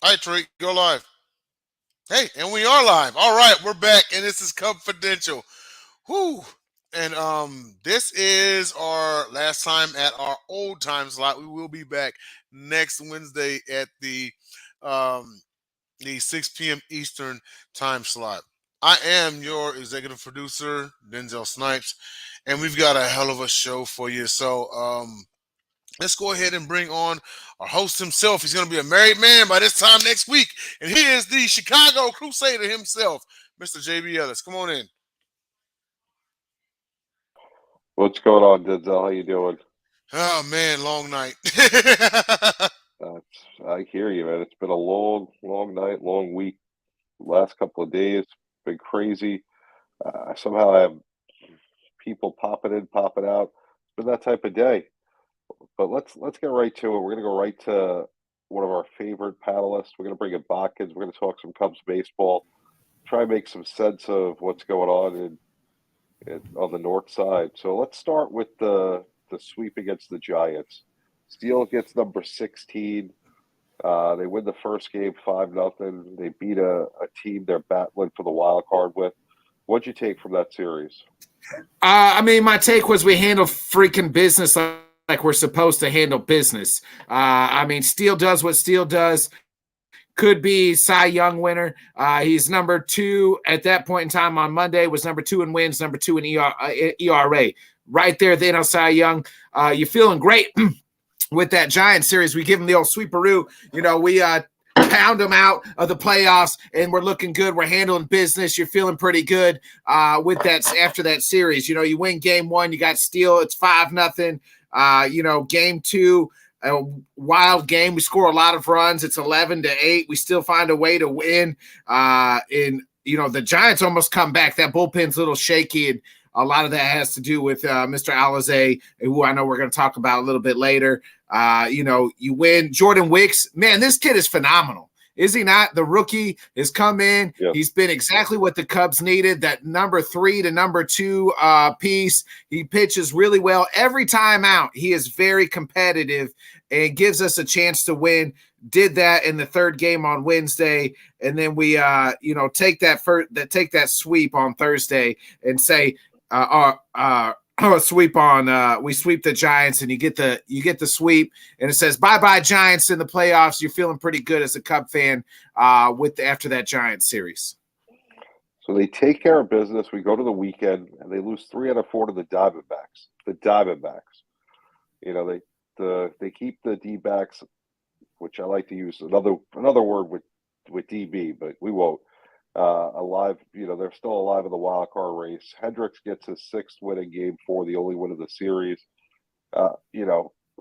Hi, Trey. Go live. Hey, and we are live. All right, we're back, and this is Cubfidential. Whoo! And this is our last time at our old time slot. We will be back next Wednesday at um the 6 p.m. Eastern time slot. I am your executive producer, Denzel Snipes, and we've got a hell of a show for you. So let's go ahead and bring on our host himself. He's going to be a married man by this time next week, and he is the Chicago Crusader himself, Mr. JB Ellis. Come on in. What's going on, Denzel? How you doing? Oh man, long night. I hear you, man. It's been a long, long night, long week. Last couple of days, been crazy. Somehow I have people popping in, popping out. It's been that type of day. But let's get right to it. We're gonna go right to one of our favorite panelists. We're gonna bring in Botkins. We're gonna talk some Cubs baseball. Try and make some sense of what's going on on the north side. So let's start with the sweep against the Giants. Steele gets number 16. They win the first game 5-0. They beat a team they're battling for the wild card with. What'd you take from that series? My take was we handle freaking business like we're supposed to handle business. Steele does what Steele does. Could be Cy Young winner. He's number 2 at that point in time on Monday, was number 2 in wins, number 2 in ERA. Right there, the NL Cy Young. You're feeling great with that Giant series. We give him the old sweeperoo. We pound them out of the playoffs, and we're looking good. We're handling business. You're feeling pretty good with that after that series. You win game 1, you got Steele. It's 5-0. Game 2, a wild game. We score a lot of runs. It's 11-8. We still find a way to win. The Giants almost come back. That bullpen's a little shaky, and a lot of that has to do with Mr. Alizé, who I know we're going to talk about a little bit later. You win. Jordan Wicks, man, this kid is phenomenal. Is he not? The rookie has come in. Yep. He's been exactly what the Cubs needed, that number 3 to number 2 piece. He pitches really well. Every time out, he is very competitive and gives us a chance to win. Did that in the third game on Wednesday, and then we take that sweep on Thursday and say sweep on we sweep the Giants, and you get the sweep, and it says bye Giants in the playoffs. You're feeling pretty good as a Cub fan after that Giants series. So they take care of business. We go to the weekend, and they lose 3 out of 4 to the Diamondbacks. They keep the D-backs, which I like to use another word with DB, but we won't. Alive, they're still alive in the wild card race. Hendricks gets his 6th win in game 4, the only win of the series.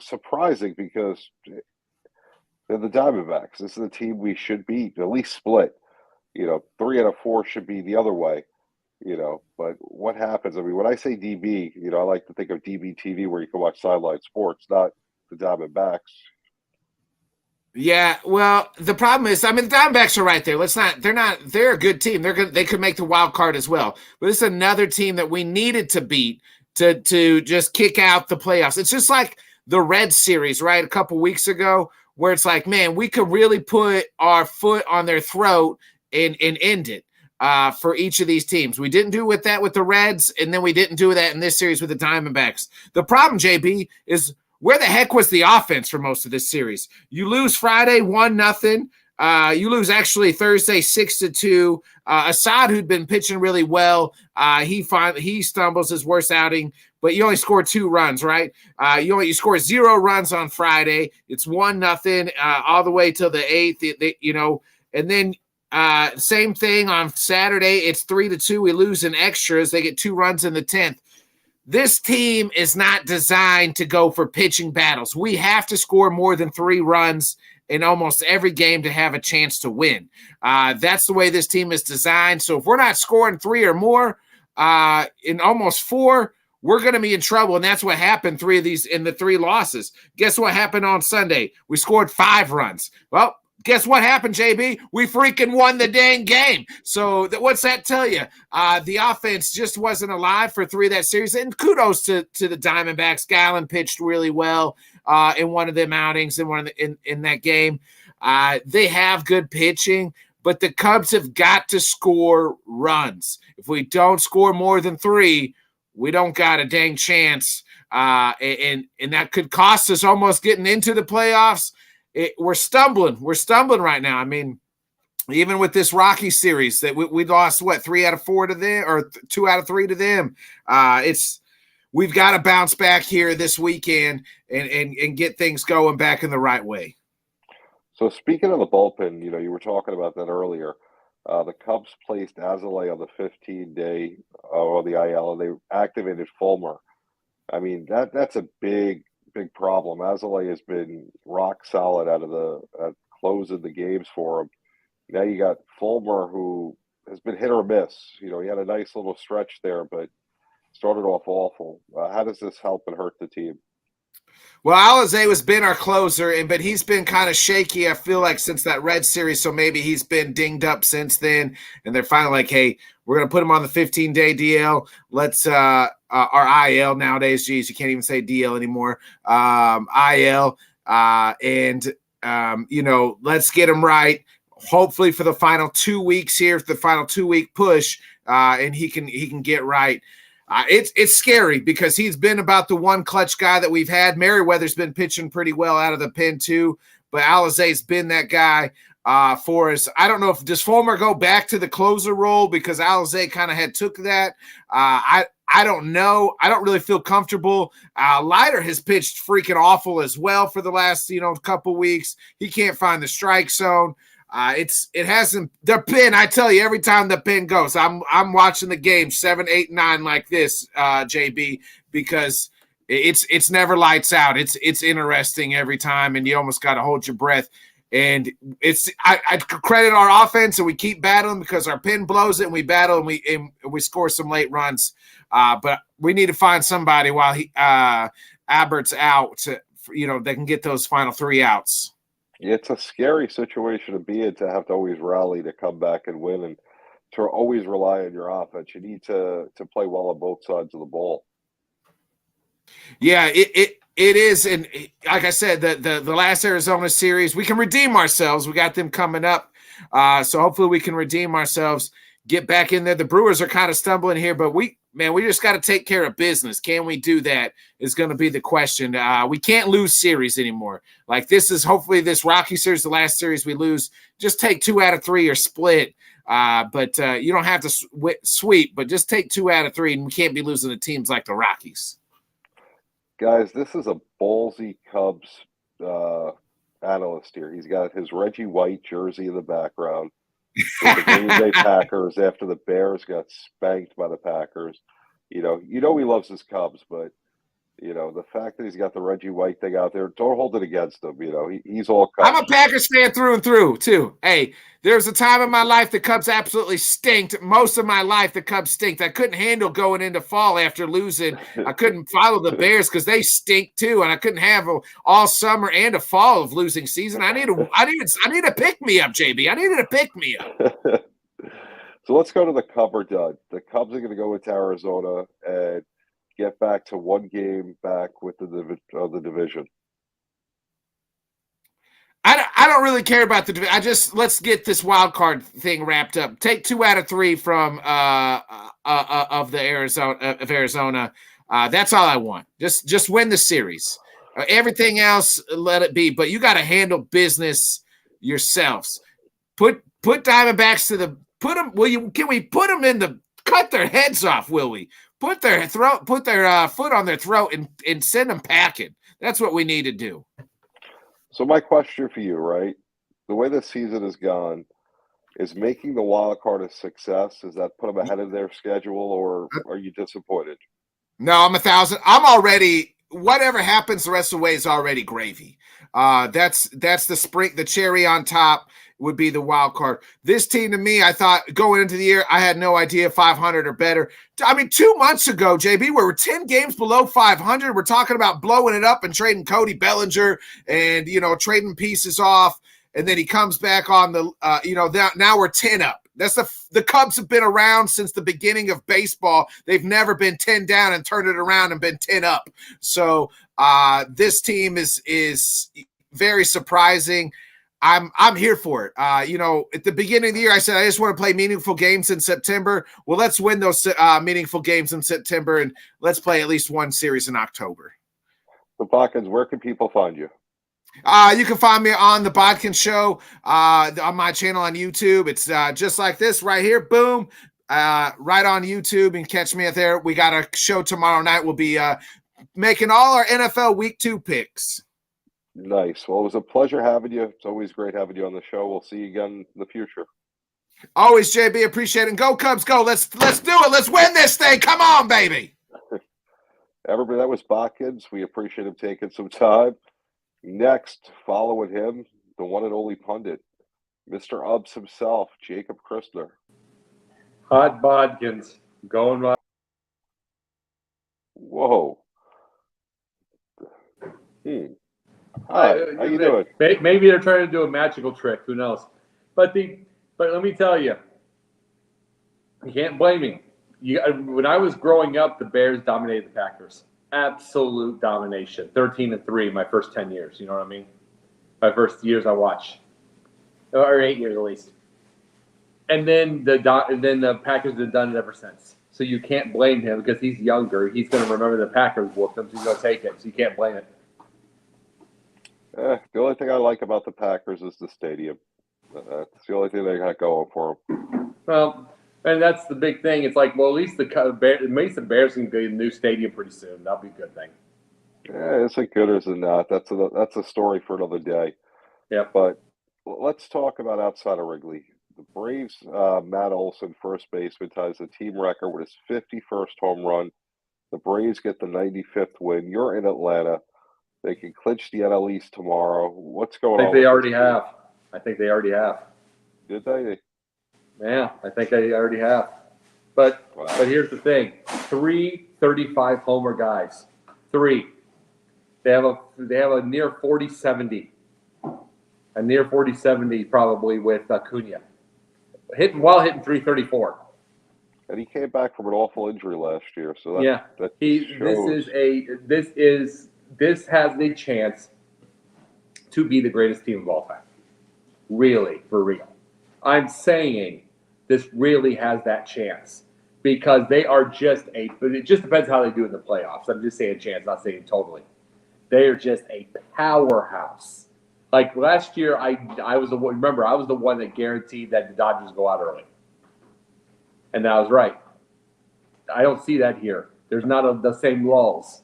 Surprising because they're the Diamondbacks. This is a team we should beat, at least split. 3 out of 4 should be the other way. But what happens? When I say DB, I like to think of DB TV where you can watch Sideline Sports, not the Diamondbacks. Yeah, well, the problem is, the Diamondbacks are right there. They're a good team. They could make the wild card as well. But it's another team that we needed to beat to just kick out the playoffs. It's just like the Reds series, right? A couple weeks ago, where it's like, man, we could really put our foot on their throat and end it for each of these teams. We didn't do with the Reds, and then we didn't do that in this series with the Diamondbacks. The problem, JB, is where the heck was the offense for most of this series? You lose Friday 1-0. You lose actually Thursday 6-2. Assad, who'd been pitching really well, he stumbles his worst outing, but you only score 2 runs, right? You score 0 runs on Friday. It's 1-0 all the way till the 8th. And then same thing on Saturday. It's 3-2. We lose in extras. They get 2 runs in the 10th. This team is not designed to go for pitching battles. We have to score more than 3 runs in almost every game to have a chance to win. That's the way this team is designed. So if we're not scoring 3 or more in almost 4, we're going to be in trouble. And that's what happened 3 of these in the 3 losses. Guess what happened on Sunday? We scored 5 runs. Well, guess what happened, JB? We freaking won the dang game. So what's that tell you? The offense just wasn't alive for 3 of that series. And kudos to the Diamondbacks. Gallen pitched really well in one of them outings in that game. They have good pitching, but the Cubs have got to score runs. If we don't score more than 3, we don't got a dang chance. And that could cost us almost getting into the playoffs. We're stumbling. We're stumbling right now. I mean, even with this Rocky series that we lost, 3 out of 4 to them, or 2 out of 3 to them. We've got to bounce back here this weekend and get things going back in the right way. So speaking of the bullpen, you were talking about that earlier. The Cubs placed Azalea on the 15-day on the IL, and they activated Fulmer. I mean, that's a big problem. Azalea has been rock solid out of the close of the games for him. Now you got Fulmer, who has been hit or miss. He had a nice little stretch there, but started off awful. How does this help and hurt the team? Well, Alizé has been our closer, but he's been kind of shaky, I feel like, since that Red series, so maybe he's been dinged up since then, and they're finally like, hey, we're going to put him on the 15-day DL. Let's our IL nowadays, geez, you can't even say DL anymore, IL, let's get him right, hopefully for the final 2 weeks here, the final 2-week push, and he can get right. It's scary because he's been about the one clutch guy that we've had. Merriweather's been pitching pretty well out of the pen too, but Alizé's been that guy for us. I don't know if does Fulmer go back to the closer role because Alizé kind of had took that. I don't know. I don't really feel comfortable. Leiter has pitched freaking awful as well for the last couple weeks. He can't find the strike zone. It hasn't the pin. I tell you, every time the pin goes, I'm watching the game 7, 8, 9 like this, JB, because it's never lights out. It's interesting every time, and you almost got to hold your breath. And I credit our offense, and we keep battling because our pin blows it, and we battle, and we score some late runs. But we need to find somebody while Abert's out, that can get those final 3 outs. It's a scary situation to be in, to have to always rally to come back and win, and to always rely on your offense. You need to play well on both sides of the ball. Yeah, it is, and like I said, the last Arizona series, we can redeem ourselves. We got them coming up, so hopefully we can redeem ourselves, get back in there. The Brewers are kind of stumbling here, but we just got to take care of business. Can we do that is going to be the question. We can't lose series anymore. Like hopefully this Rocky series, the last series we lose, just take 2 out of 3 or split. But you don't have to sweep, but just take 2 out of 3, and we can't be losing to teams like the Rockies. Guys, this is a ballsy Cubs analyst here. He's got his Reggie White jersey in the background. With the Green Bay Packers after the Bears got spanked by the Packers. He loves his Cubs, but the fact that he's got the Reggie White thing out there, don't hold it against him. He's all Cubs. I'm a Packers fan through and through too. Hey, there's a time in my life the Cubs absolutely stinked. Most of my life the Cubs stinked. I couldn't handle going into fall after losing. I couldn't follow the Bears because they stink too, and I couldn't have all summer and a fall of losing season. I need a pick me up, JB. I needed a pick me up. So let's go to the Cub or dud. The Cubs are going to go into Arizona and get back to 1 game back with the division. I don't really care about the division. Let's get this wild card thing wrapped up. Take 2 out of 3 from of Arizona. That's all I want. Just win the series. Everything else, let it be. But you got to handle business yourselves. Put Diamondbacks to the put them. Can we put them in the cut their heads off? Will we put their foot on their throat and send them packing? That's what we need to do. So my question for you, right? The way the season has gone, is making the wild card a success? Does that put them ahead of their schedule, or are you disappointed? No, I'm 1,000. I'm already. Whatever happens the rest of the way is already gravy. That's the cherry on top would be the wild card. This team, to me, I thought going into the year, I had no idea 500 or better. I mean, 2 months ago, JB, we were 10 games below 500. We're talking about blowing it up and trading Cody Bellinger and, trading pieces off. And then he comes back on the, now we're 10 up. That's the Cubs have been around since the beginning of baseball. They've never been 10 down and turned it around and been 10 up. So this team is very surprising. I'm here for it. At the beginning of the year, I said I just want to play meaningful games in September. Well, let's win those meaningful games in September, and let's play at least one series in October. So, Botkins, where can people find you? You can find me on the Bodkin Show on my channel on YouTube. It's just like this right here. Boom. Right on YouTube, and catch me out there. We got a show tomorrow night. We'll be making all our NFL Week 2 picks. Nice. Well, it was a pleasure having you. It's always great having you on the show. We'll see you again in the future. Always, JB. Appreciate it. And go Cubs, go. Let's do it. Let's win this thing. Come on, baby. Everybody, that was Botkins. We appreciate him taking some time. Next, following him, the one and only pundit, Mr. Ubbs himself, Jacob Christner. Hot Bodkins going right. Whoa. Hi, how you doing? Maybe they're trying to do a magical trick. Who knows? But let me tell you, you can't blame me. When I was growing up, the Bears dominated the Packers. Absolute domination. 13-3 my first 10 years. You know what I mean? My first years I watched, or 8 years at least. And then the Packers have done it ever since. So you can't blame him because he's younger. He's going to remember the Packers whooped him, so he's going to take it. So you can't blame it. The only thing I like about the Packers is the stadium. That's the only thing they got going for them. Well, and that's the big thing. It's like, well, at least the Bears can get a new stadium pretty soon. That'll be a good thing. Yeah, is it good or is it not? That's a story for another day. Yeah. But let's talk about outside of Wrigley. The Braves, Matt Olson, first baseman, ties the team record with his 51st home run. The Braves get the 95th win. You're in Atlanta. They can clinch the NL East tomorrow. What's going on? I think they already have. I think they already have. Did they? Yeah, I think they already have. But Wow. But here's the thing: 3 35 homer guys. 3. They have a near 40-70. A near 40-70 probably with Acuna. Hitting 334. And he came back from an awful injury last year, so that, Yeah, that shows. This has the chance to be the greatest team of all time. Really, for real. I'm saying this really has that chance because they are but it just depends how they do in the playoffs. I'm just saying chance, not saying totally. They are just a powerhouse. Like last year, I was the one that guaranteed that the Dodgers go out early. And I was right. I don't see that here. There's not the same lulls.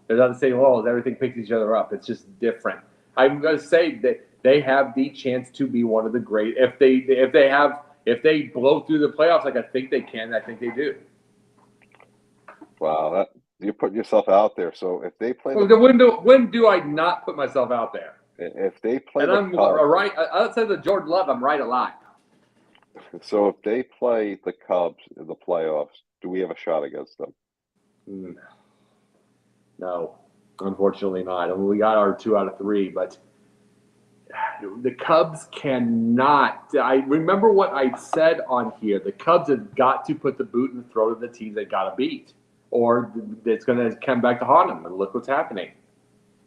There's not the same lulls. Everything picks each other up. It's just different. I'm going to say that they have the chance to be one of the great. If they blow through the playoffs like I think they can, I think they do. Wow, you're putting yourself out there. So if they play, when do I not put myself out there? If they play, and I'm right. Outside of Jordan Love, I'm right a lot. So if they play the Cubs in the playoffs, do we have a shot against them? No, unfortunately not. I mean, we got our 2 out of 3, but the Cubs cannot. I remember what I said on here. The Cubs have got to put the boot in the throat of the team they got to beat, or it's going to come back to haunt them. And look what's happening.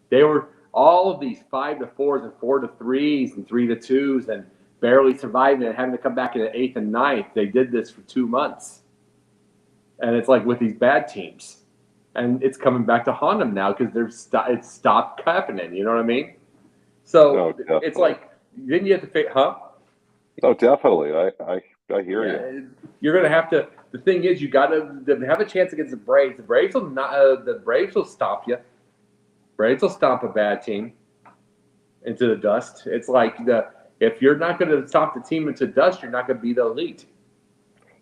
They were all of these 5-4s and 4-3s and 3-2s and barely surviving and having to come back in the 8th and 9th. They did this for 2 months. And it's like with these bad teams. And it's coming back to haunt them now because it's stopped happening. You know what I mean? So it's like, then you have to fake, huh? No, definitely. I hear you. You're going to have to. The thing is, you got to have a chance against the Braves. The Braves will not. The Braves will stop you. Braves will stomp a bad team into the dust. It's like if you're not going to stop the team into dust, you're not going to be the elite.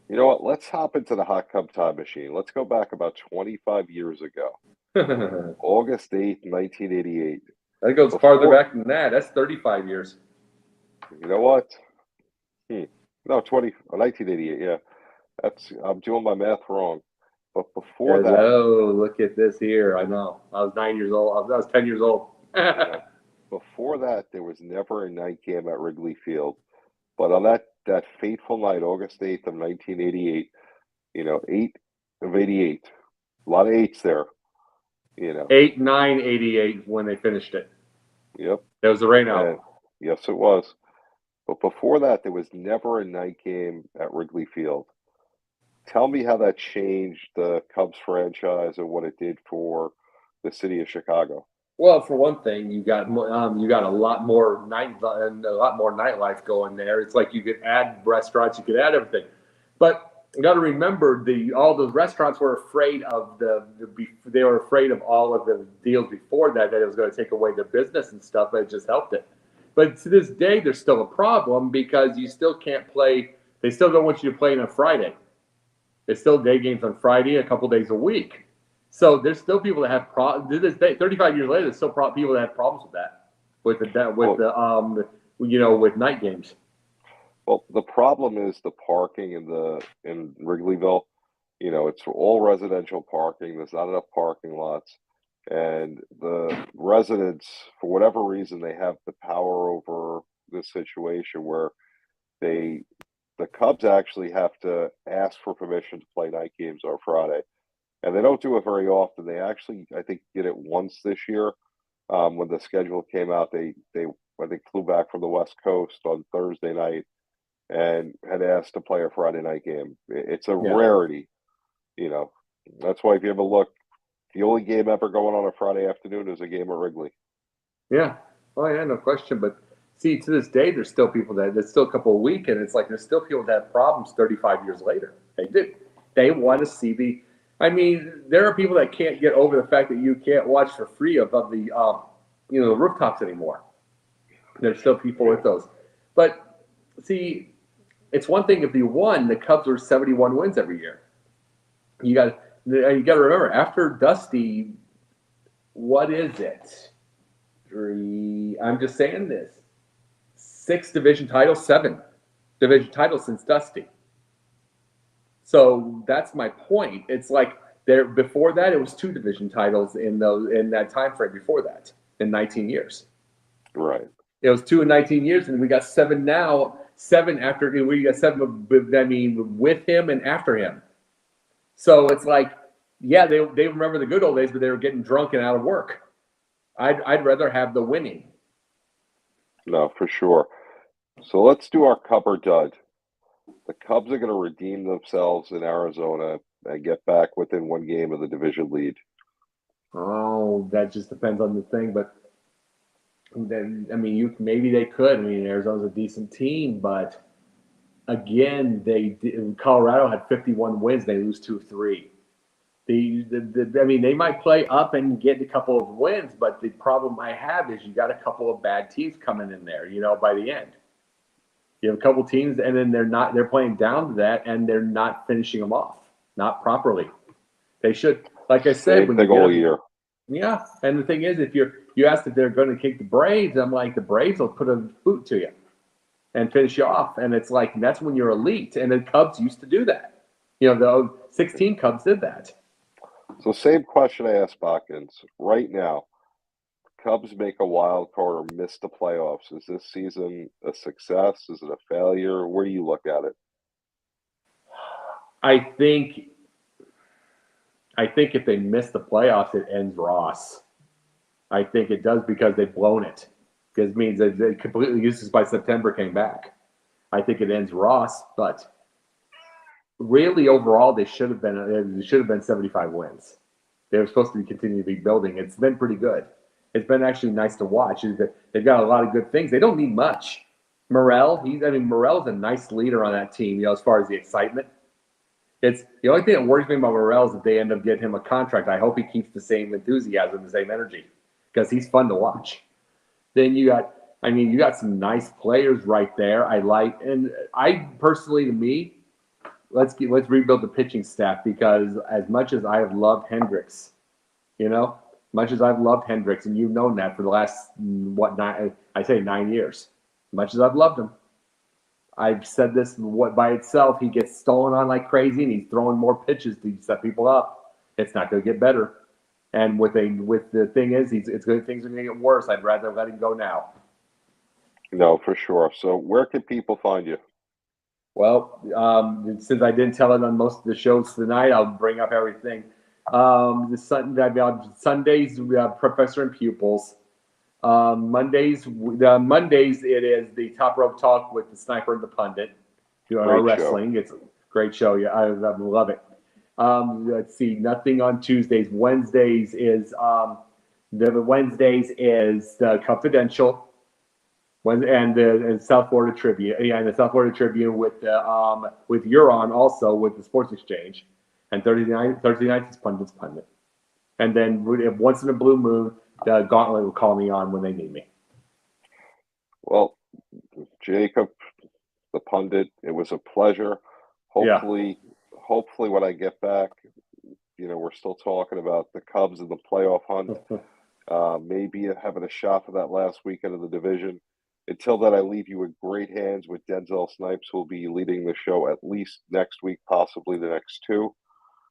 You know what? Let's hop into the hot Cub time machine. Let's go back about 25 years ago. August 8th, 1988. That goes farther back than that. That's 35 years. You know what? No, 1988, yeah. I'm doing my math wrong. But before that. Oh, look at this here. I know. I was 9 years old. I was 10 years old. Yeah. Before that, there was never a night game at Wrigley Field. But on that fateful night, August 8th of 1988, 8 of 88. A lot of 8s there. 8, 9, 88 when they finished it. Yep. There was a rain out. Yes, it was. But before that, there was never a night game at Wrigley Field. Tell me how that changed the Cubs franchise and what it did for the city of Chicago. Well, for one thing, you got a lot more nightlife going there. It's like you could add restaurants, you could add everything, but you got to remember all the restaurants were afraid of they were afraid of all of the deals before that it was going to take away their business and stuff, but it just helped it. But to this day, there's still a problem because you still can't play. They still don't want you to play on a Friday. There's still day games on Friday, a couple days a week. So there's still people that have problems. To this day, 35 years later, there's still people that have problems with that, with night games. Well, the problem is the parking in Wrigleyville. It's all residential parking. There's not enough parking lots, and the residents, for whatever reason, they have the power over this situation where the Cubs actually have to ask for permission to play night games on Friday. And they don't do it very often. They actually, I think, did it once this year. When the schedule came out, they I think flew back from the West Coast on Thursday night and had asked to play a Friday night game. It's a rarity, That's why if you ever look, the only game ever going on a Friday afternoon is a game at Wrigley. Yeah. Oh yeah, no question. But see, to this day, there's still people there's still a couple of weeks, and it's like there's still people that have problems 35 years later. They do. They want to see there are people that can't get over the fact that you can't watch for free above the rooftops anymore. There's still people with those. But see, it's one thing if you won, the Cubs were 71 wins every year. You got to remember, after Dusty, what is it? I'm just saying this. 6 division titles, 7 division titles since Dusty. So that's my point. It's like before that, it was 2 division titles in that time frame before that in 19 years. Right. It was 2 in 19 years, and we got 7 now. 7 after we got 7. With him and after him. So it's like, yeah, they remember the good old days, but they were getting drunk and out of work. I'd rather have the winning. No, for sure. So let's do our Cub or dud. The Cubs are going to redeem themselves in Arizona and get back within 1 game of the division lead. Oh, that just depends on the thing. But then, maybe they could. Arizona's a decent team, but again, Colorado had 51 wins. They lose 2-3. They might play up and get a couple of wins, but the problem I have is you got a couple of bad teams coming in there. By the end. You have a couple teams, and then they're playing down to that, and they're not finishing them off, not properly. They should, like I said, Same thing all year. Yeah, and the thing is, if you asked if they're going to kick the Braves, I'm like, the Braves will put a boot to you and finish you off, and it's like that's when you're elite, and the Cubs used to do that. The 16 Cubs did that. So same question I asked Botkins. Right now, Cubs make a wild card or miss the playoffs. Is this season a success? Is it a failure? Where do you look at it? I think if they miss the playoffs, it ends Ross. I think it does because they've blown it. Because it means that they completely useless by September came back. I think it ends Ross, but really overall they should have been 75 wins. They were supposed to continue to be building. It's been pretty good. It's been actually nice to watch. They've got a lot of good things. They don't need much. Morel, Morel's a nice leader on that team, as far as the excitement. It's the only thing that worries me about Morel is if they end up getting him a contract. I hope he keeps the same enthusiasm, the same energy, because he's fun to watch. Then you got some nice players right there. I personally, to me, let's rebuild the pitching staff, because as much as I have loved Hendricks, much as I've loved Hendricks, and you've known that for the last 9 years, much as I've loved him, I've said this, by itself, he gets stolen on like crazy, and he's throwing more pitches to set people up. It's not going to get better. And with the thing is, things are going to get worse. I'd rather let him go now. No, for sure. So where can people find you? Well, since I didn't tell it on most of the shows tonight, I'll bring up Sundays we have Professor and Pupils. Mondays it is the Top Rope Talk with the Sniper and the Pundit. You know, wrestling. It's a great show. Yeah, I love it. Let's see. Nothing on Tuesdays. Wednesdays is the Cubfidential. And the South Florida Tribune. Yeah, and the South Florida Tribune with Euron also with the Sports Exchange. And Thursday nights is Pundit's Pundit. And then once in a blue moon, the Gauntlet will call me on when they need me. Well, Jacob, the pundit, it was a pleasure. Hopefully when I get back, we're still talking about the Cubs and the playoff hunt. Maybe having a shot for that last weekend of the division. Until then, I leave you in great hands with Denzel Snipes, who will be leading the show at least next week, possibly the next two.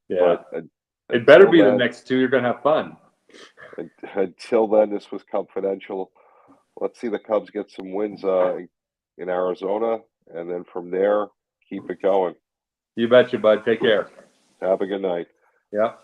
Yeah. But it better be the next two. You're going to have fun. Until then, this was Cubfidential. Let's see the Cubs get some wins in Arizona, and then from there, keep it going. You betcha, bud. Take care. Have a good night. Yeah.